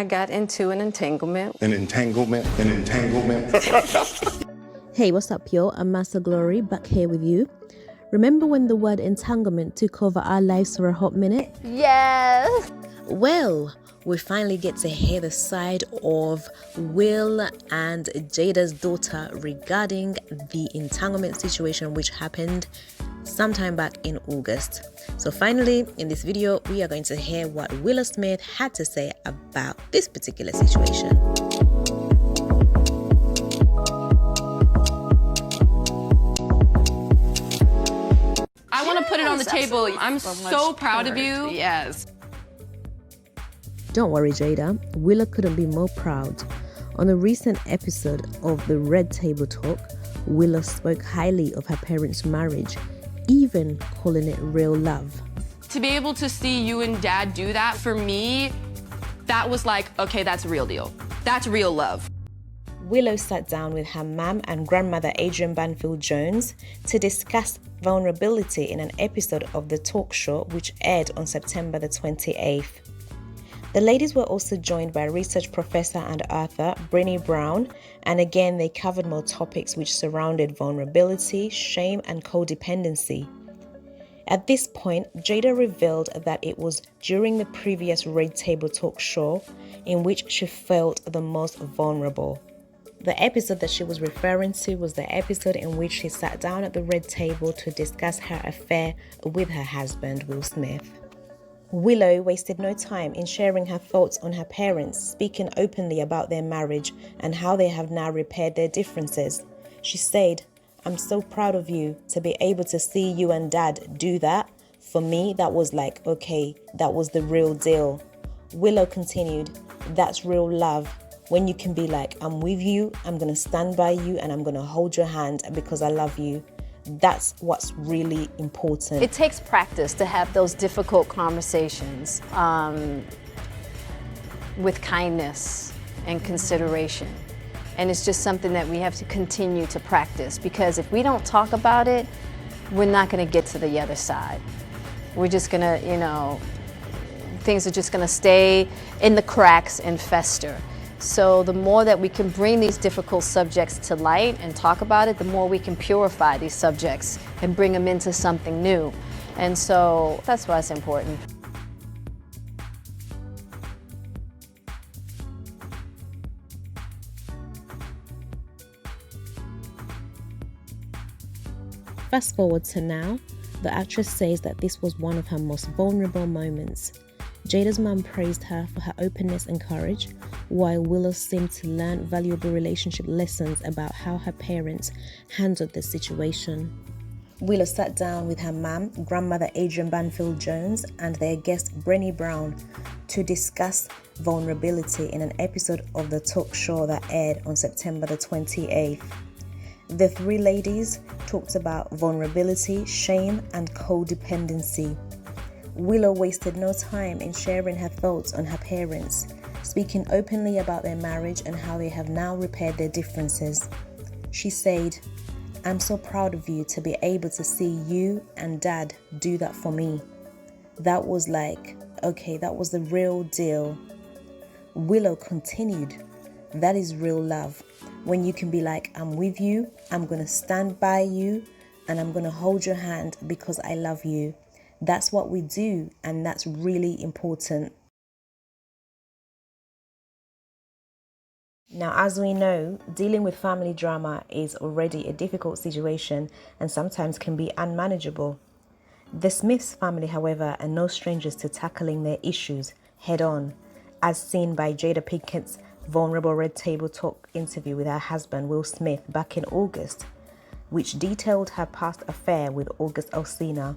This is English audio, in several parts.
I got into an entanglement. An entanglement. Hey, what's up, yo? I'm Maaso Glory, back here with you. Remember when the word entanglement took over our lives for a hot minute? Yes! Well, we finally get to hear the side of Will and Jada's daughter regarding the entanglement situation which happened sometime back in August. So finally, in this video, we are going to hear what Willow Smith had to say about this particular situation. I want to put it on the table. Absolutely. I'm so proud of you. Yes. Don't worry, Jada. Willow couldn't be more proud. On a recent episode of the Red Table Talk, Willow spoke highly of her parents' marriage, even calling it real love. To be able to see you and Dad do that, for me, that was like, okay, that's a real deal. That's real love. Willow sat down with her mum and grandmother Adrienne Banfield-Jones to discuss vulnerability in an episode of the talk show which aired on September the 28th. The ladies were also joined by research professor and author Brené Brown, and again they covered more topics which surrounded vulnerability, shame and codependency. At this point, Jada revealed that it was during the previous Red Table Talk show in which she felt the most vulnerable. The episode that she was referring to was the episode in which she sat down at the red table to discuss her affair with her husband, Will Smith. Willow wasted no time in sharing her thoughts on her parents, speaking openly about their marriage and how they have now repaired their differences. She said, "I'm so proud of you to be able to see you and Dad do that. For me, that was like, okay, that was the real deal." Willow continued, "That's real love. When you can be like, I'm with you, I'm going to stand by you, and I'm going to hold your hand because I love you. That's what's really important." It takes practice to have those difficult conversations with kindness and consideration. And it's just something that we have to continue to practice, because if we don't talk about it, we're not going to get to the other side. We're just going to, things are just going to stay in the cracks and fester. So the more that we can bring these difficult subjects to light and talk about it, the more we can purify these subjects and bring them into something new. And so that's why it's important. Fast forward to now, the actress says that this was one of her most vulnerable moments. Jada's mum praised her for her openness and courage, while Willow seemed to learn valuable relationship lessons about how her parents handled the situation. Willow sat down with her mum, grandmother Adrienne Banfield-Jones, and their guest Brené Brown to discuss vulnerability in an episode of the talk show that aired on September the 28th. The three ladies talked about vulnerability, shame, and codependency. Willow wasted no time in sharing her thoughts on her parents, speaking openly about their marriage and how they have now repaired their differences. She said, "I'm so proud of you to be able to see you and Dad do that for me. That was like, okay, that was the real deal." Willow continued, "That is real love. When you can be like, I'm with you, I'm going to stand by you, and I'm going to hold your hand because I love you. That's what we do, and that's really important." Now, as we know, dealing with family drama is already a difficult situation and sometimes can be unmanageable. The Smiths family, however, are no strangers to tackling their issues head on, as seen by Jada Pinkett's vulnerable Red Table Talk interview with her husband Will Smith back in August, which detailed her past affair with August Alsina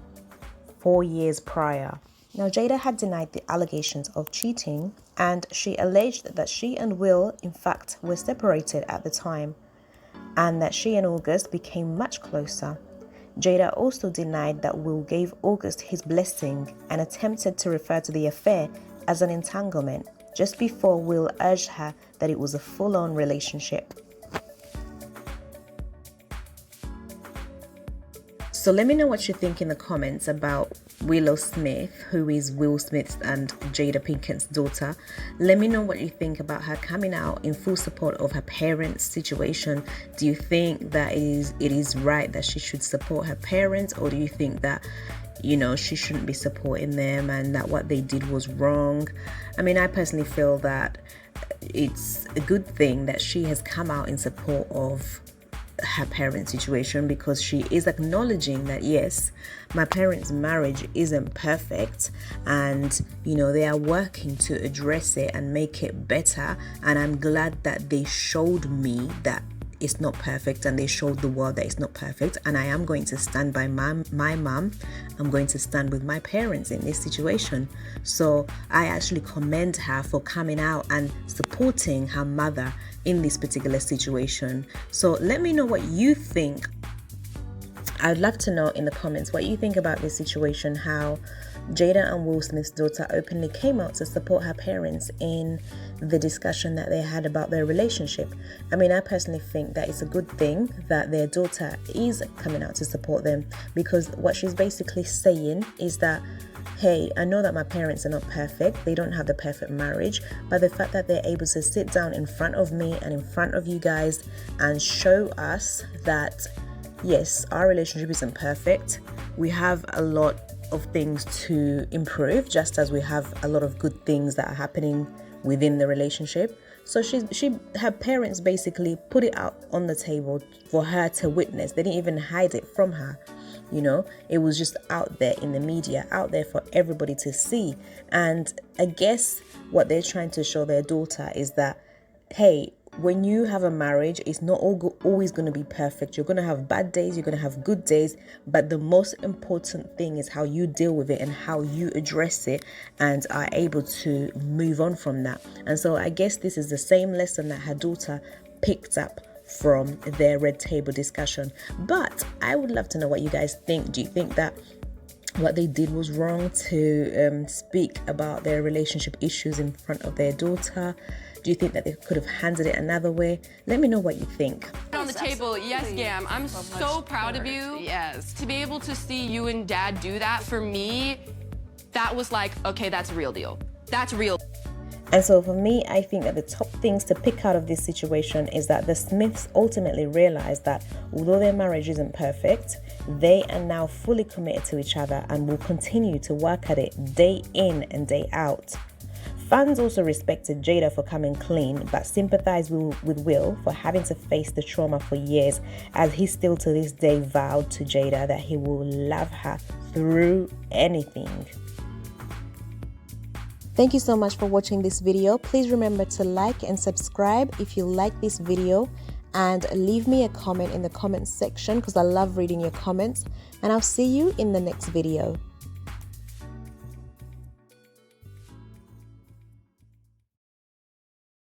4 years prior. Now, Jada had denied the allegations of cheating, and she alleged that she and Will, in fact, were separated at the time, and that she and August became much closer. Jada also denied that Will gave August his blessing and attempted to refer to the affair as an entanglement, just before Will urged her that it was a full-on relationship. So let me know what you think in the comments about Willow Smith, who is Will Smith and Jada Pinkett's daughter. Let me know what you think about her coming out in full support of her parents' situation. Do you think that it is right that she should support her parents, or do you think that, you know, she shouldn't be supporting them and that what they did was wrong? I mean, I personally feel that it's a good thing that she has come out in support of her parents' situation, because she is acknowledging that yes, my parents' marriage isn't perfect, and you know, they are working to address it and make it better, and I'm glad that they showed me that it's not perfect, and they showed the world that it's not perfect, and I am going to stand by my mom. I'm going to stand with my parents in this situation. So I actually commend her for coming out and supporting her mother in this particular situation. So let me know what you think. I'd love to know in the comments what you think about this situation, how Jada and Will Smith's daughter openly came out to support her parents in the discussion that they had about their relationship. I mean, I personally think that it's a good thing that their daughter is coming out to support them, because what she's basically saying is that, hey, I know that my parents are not perfect, they don't have the perfect marriage, but the fact that they're able to sit down in front of me and in front of you guys and show us that yes, our relationship isn't perfect, we have a lot of things to improve, just as we have a lot of good things that are happening within the relationship. So her parents basically put it out on the table for her to witness. They didn't even hide it from her. You know, it was just out there in the media, out there for everybody to see. And I guess what they're trying to show their daughter is that, hey, when you have a marriage, it's not always going to be perfect. You're going to have bad days, you're going to have good days, but the most important thing is how you deal with it and how you address it and are able to move on from that. And so I guess this is the same lesson that her daughter picked up from their red table discussion. But I would love to know what you guys think. Do you think that what they did was wrong to speak about their relationship issues in front of their daughter? Do you think that they could have handled it another way? Let me know what you think. On the table, yes, Gam. I'm so proud of you. Yes. To be able to see you and Dad do that, for me, that was like, okay, that's a real deal. That's real. And so for me, I think that the top things to pick out of this situation is that the Smiths ultimately realized that although their marriage isn't perfect, they are now fully committed to each other and will continue to work at it day in and day out. Fans also respected Jada for coming clean, but sympathized with Will for having to face the trauma for years, as he still to this day vowed to Jada that he will love her through anything. Thank you so much for watching this video. Please remember to like and subscribe if you like this video, and leave me a comment in the comments section because I love reading your comments, and I'll see you in the next video.